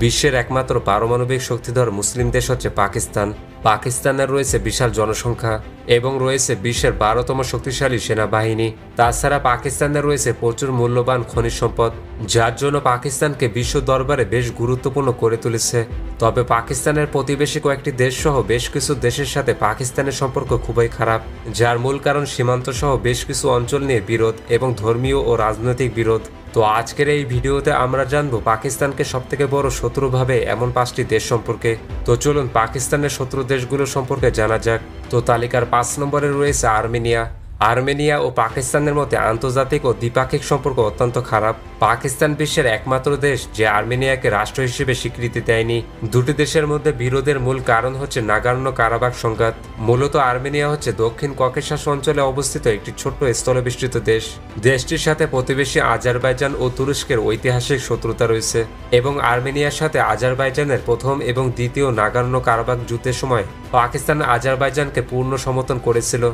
বিশ্বের একমাত্র পারমাণবিক শক্তিধর মুসলিম দেশ হচ্ছে পাকিস্তান। পাকিস্তানের রয়েছে বিশাল জনসংখ্যা এবং রয়েছে বিশ্বের 12তম শক্তিশালী সেনাবাহিনী। তাছাড়া পাকিস্তানের রয়েছে প্রচুর মূল্যবান খনিজ সম্পদ, যার জন্য পাকিস্তানকে বিশ্ব দরবারে বেশ গুরুত্বপূর্ণ করে তুলেছে। তবে পাকিস্তানের প্রতিবেশী কয়েকটি দেশ সহ বেশ কিছু দেশের সাথে পাকিস্তানের সম্পর্ক খুবই খারাপ, যার মূল কারণ সীমান্ত সহ বেশ কিছু অঞ্চল নিয়ে বিরোধ এবং ধর্মীয় ও রাজনৈতিক বিরোধ। তো আজকের এই ভিডিওতে আমরা জানবো পাকিস্তানকে সবথেকে বড় শত্রু ভাবে এমন 5টি দেশ সম্পর্কে। তো চলুন পাকিস্তানের শত্রু দেশগুলো সম্পর্কে জানা যাক। তো তালিকার 5 নম্বরে রয়েছে আর্মেনিয়া। আর্মেনিয়া ও পাকিস্তানের মধ্যে আন্তর্জাতিক ও দ্বিপাক্ষিক সম্পর্ক অত্যন্ত খারাপ। পাকিস্তান বিশ্বের একমাত্র দেশ যে আর্মেনিয়াকে রাষ্ট্র হিসেবে স্বীকৃতি দেয়নি। দুটি দেশের মধ্যে বিরোধের মূল কারণ হচ্ছে নাগোর্নো কারাবাখ সংঘাত। মূলত আর্মেনিয়া হচ্ছে দক্ষিণ ককেশাস অঞ্চলে অবস্থিত একটি ছোট্ট স্থলবেষ্টিত দেশ। দেশটির সাথে প্রতিবেশী আজারবাইজান ও তুরস্কের ঐতিহাসিক শত্রুতা রয়েছে এবং আর্মেনিয়ার সাথে আজারবাইজানের প্রথম এবং দ্বিতীয় নাগোর্নো কারাবাখ যুদ্ধের সময় পাকিস্তান আজারবাইজানকে পূর্ণ সমর্থন করেছিল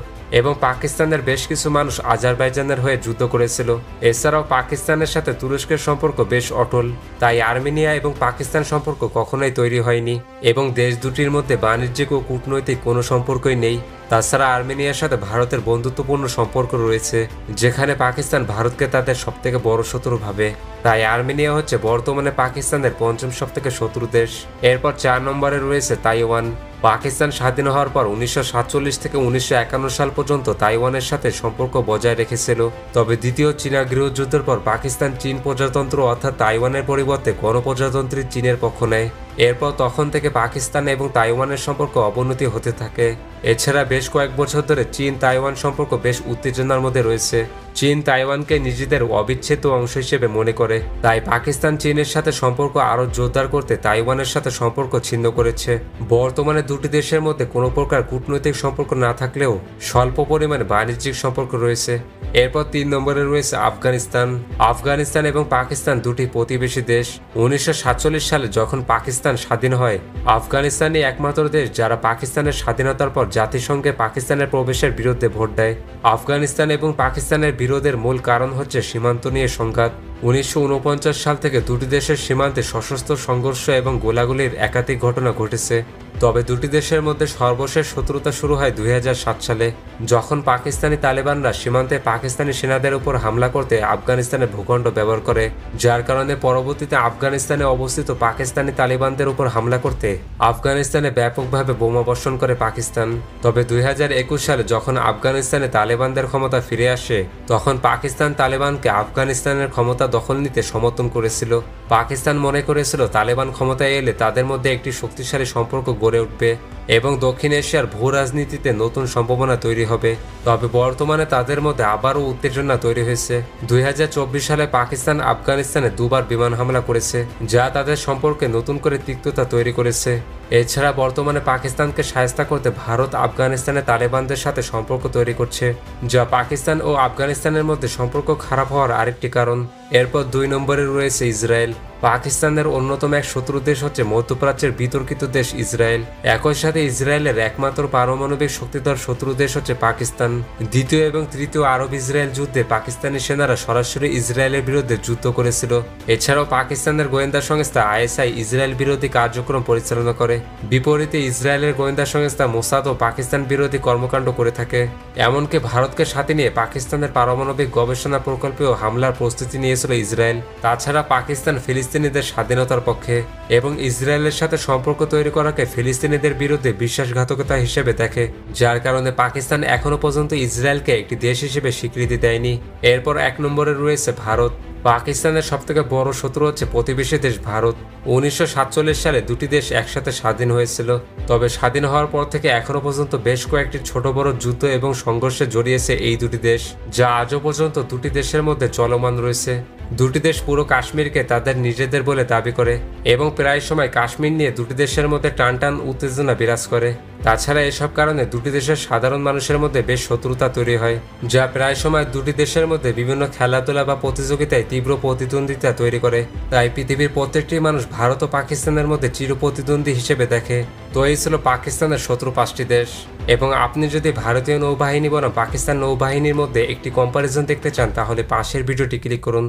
এবং পাকিস্তানের বেশ কিছু মানুষ আজারবাইজানের হয়ে যুদ্ধ করেছিল। এছাড়াও পাকিস্তানের সাথে তুরস্কের সম্পর্ক বেশ অটল, তাই আর্মেনিয়া এবং পাকিস্তান সম্পর্ক কখনোই তৈরি হয়নি এবং দেশ দুটির মধ্যে বাণিজ্যিক ও কূটনৈতিক কোনো সম্পর্কই নেই। তাছাড়া আর্মেনিয়ার সাথে ভারতের বন্ধুত্বপূর্ণ সম্পর্ক রয়েছে, যেখানে পাকিস্তান ভারতকে তাদের সবথেকে বড় শত্রু ভাবে। তাই আর্মেনিয়া হচ্ছে বর্তমানে পাকিস্তানের 5ম সবথেকে শত্রু দেশ। এরপর 4 নম্বরে রয়েছে তাইওয়ান। পাকিস্তান স্বাধীন হওয়ার পর 1947 থেকে 1951 সাল পর্যন্ত তাইওয়ানের সাথে সম্পর্ক বজায় রেখেছিল। তবে দ্বিতীয় চীনা গৃহযুদ্ধের পর পাকিস্তান চীন প্রজাতন্ত্র অর্থাৎ তাইওয়ানের পরিবর্তে গণপ্রজাতন্ত্রী চীনের পক্ষ নেয়। এরপর তখন থেকে পাকিস্তান এবং তাইওয়ানের সম্পর্ক অবনতি হতে থাকে। এছাড়া বেশ কয়েক বছর ধরে চীন তাইওয়ান সম্পর্ক বেশ উত্তেজনার মধ্যে রয়েছে। চীন তাইওয়ানকে নিজেদের অবিচ্ছেদ্য অংশ হিসেবে মনে করে, তাই পাকিস্তান চীনের সাথে সম্পর্ক আরও জোরদার করতে তাইওয়ানের সাথে সম্পর্ক ছিন্ন করেছে। বর্তমানে দুটি দেশের মধ্যে কোনো প্রকার কূটনৈতিক সম্পর্ক না থাকলেও স্বল্প পরিমাণে বাণিজ্যিক সম্পর্ক রয়েছে। এরপর 3 নম্বরে রয়েছে আফগানিস্তান। আফগানিস্তান এবং পাকিস্তান দুটি প্রতিবেশী দেশ। 1947 সালে যখন পাকিস্তান স্বাধীন হয়, আফগানিস্তানই একমাত্র দেশ যারা পাকিস্তানের স্বাধীনতার পর জাতিসংঘে পাকিস্তানের প্রবেশের বিরুদ্ধে ভোট দেয়। আফগানিস্তান এবং পাকিস্তানের বিরোধের মূল কারণ হচ্ছে সীমান্ত নিয়ে সংঘাত। 1949 সাল থেকে দুটি দেশের সীমান্তে সশস্ত্র সংঘর্ষ এবং গোলাগুলির একাধিক ঘটনা ঘটেছে। তবে দুটি দেশের মধ্যে সর্বশেষ শত্রুতা শুরু হয় 2007 সালে, যখন পাকিস্তানি তালেবানরা সীমান্তে পাকিস্তানি সেনাদের উপর হামলা করতে আফগানিস্তানের ভূখণ্ড ব্যবহার করে, যার কারণে পরবর্তীতে আফগানিস্তানে অবস্থিত পাকিস্তানি তালেবানদের উপর হামলা করতে আফগানিস্তানে ব্যাপকভাবে বোমা বর্ষণ করে পাকিস্তান। তবে 2021 সালে যখন আফগানিস্তানে তালেবানদের ক্ষমতা ফিরে আসে, তখন পাকিস্তান তালেবানকে আফগানিস্তানের ক্ষমতা দখল নিতে সমর্থন করেছিল। পাকিস্তান মনে করেছিল তালেবান ক্ষমতায় এলে তাদের মধ্যে একটি শক্তিশালী সম্পর্ক গড়ে উঠবে এবং দক্ষিণ এশিয়ার ভূ রাজনীতিতে নতুন সম্ভাবনা তৈরি হবে। তবে বর্তমানে তাদের মধ্যে আবারও উত্তেজনা তৈরি হয়েছে। 2024 সালে পাকিস্তান আফগানিস্তানে 2বার বিমান হামলা করেছে, যা তাদের সম্পর্কে নতুন করে তিক্ততা তৈরি করেছে। এছাড়া বর্তমানে পাকিস্তানকে শায়েস্তা করতে ভারত আফগানিস্তানে তালেবানদের সাথে সম্পর্ক তৈরি করছে, যা পাকিস্তান ও আফগানিস্তানের মধ্যে সম্পর্ক খারাপ হওয়ার আরেকটি কারণ। এরপর 2 নম্বরে রয়েছে ইসরায়েল। পাকিস্তানের অন্যতম এক শত্রু দেশ হচ্ছে মধ্যপ্রাচ্যের বিতর্কিত দেশ ইসরায়েল। একই সাথে ইসরায়েলের একমাত্র পারমাণবিক শক্তিধর শত্রু দেশ হচ্ছে পাকিস্তান। দ্বিতীয় এবং তৃতীয় আরব ইসরায়েল যুদ্ধে পাকিস্তানি সেনারা সরাসরি ইসরায়েলের বিরুদ্ধে যুদ্ধ করেছিল। এছাড়াও পাকিস্তানের গোয়েন্দা সংস্থা ISI ইসরায়েল বিরোধী কার্যক্রম পরিচালনা করে। বিপরীতে ইসরায়েলের গোয়েন্দা সংস্থা মোসাদও পাকিস্তান বিরোধী কর্মকাণ্ড করে থাকে। এমনকি ভারতকে সাথে নিয়ে পাকিস্তানের পারমাণবিক গবেষণা প্রকল্পেও হামলার প্রস্তুতি নিয়েছিল ইসরায়েল। তাছাড়া পাকিস্তান ফিলিস্তিনিদের স্বাধীনতার পক্ষে এবং ইসরায়েলের সাথে সম্পর্ক তৈরি করাকে ফিলিস্তিনিদের বিরুদ্ধে বিশ্বাসঘাতকতা হিসেবে দেখে, যার কারণে পাকিস্তান এখনো পর্যন্ত ইসরায়েলকে একটি দেশ হিসেবে স্বীকৃতি দেয়নি। এরপর 1 নম্বরে রয়েছে ভারত। পাকিস্তানের সবথেকে বড় শত্রু হচ্ছে প্রতিবেশী দেশ ভারত। 1947 সালে দুটি দেশ একসাথে স্বাধীন হয়েছিল। তবে স্বাধীন হওয়ার পর থেকে এখনো পর্যন্ত বেশ কয়েকটি ছোট বড় যুদ্ধ এবং সংঘর্ষে জড়িয়েছে এই দুটি দেশ, যা আজও পর্যন্ত দুটি দেশের মধ্যে চলমান রয়েছে। দুটি দেশ পুরো কাশ্মীরকে তাদের নিজেদের বলে দাবি করে এবং প্রায় সময় কাশ্মীর নিয়ে দুটি দেশের মধ্যে টানটান উত্তেজনা বিরাজ করে। তাছাড়া এসব কারণে দুটি দেশের সাধারণ মানুষের মধ্যে বেশ শত্রুতা তৈরি হয়, যা প্রায় সময় দুটি দেশের মধ্যে বিভিন্ন খেলাধুলা বা প্রতিযোগিতায় তীব্র প্রতিদ্বন্দ্বিতা তৈরি করে। তাই পৃথিবীর প্রত্যেকটি মানুষ ভারত ও পাকিস্তানের মধ্যে চির প্রতিদ্বন্দ্বী হিসেবে দেখে। তো এই ছিল পাকিস্তানের শত্রু 5টি দেশ। এবং আপনি যদি ভারতীয় নৌবাহিনী বনাম পাকিস্তান নৌবাহিনীর মধ্যে একটি কম্পারিজন দেখতে চান, তাহলে পাশের ভিডিওটি ক্লিক করুন।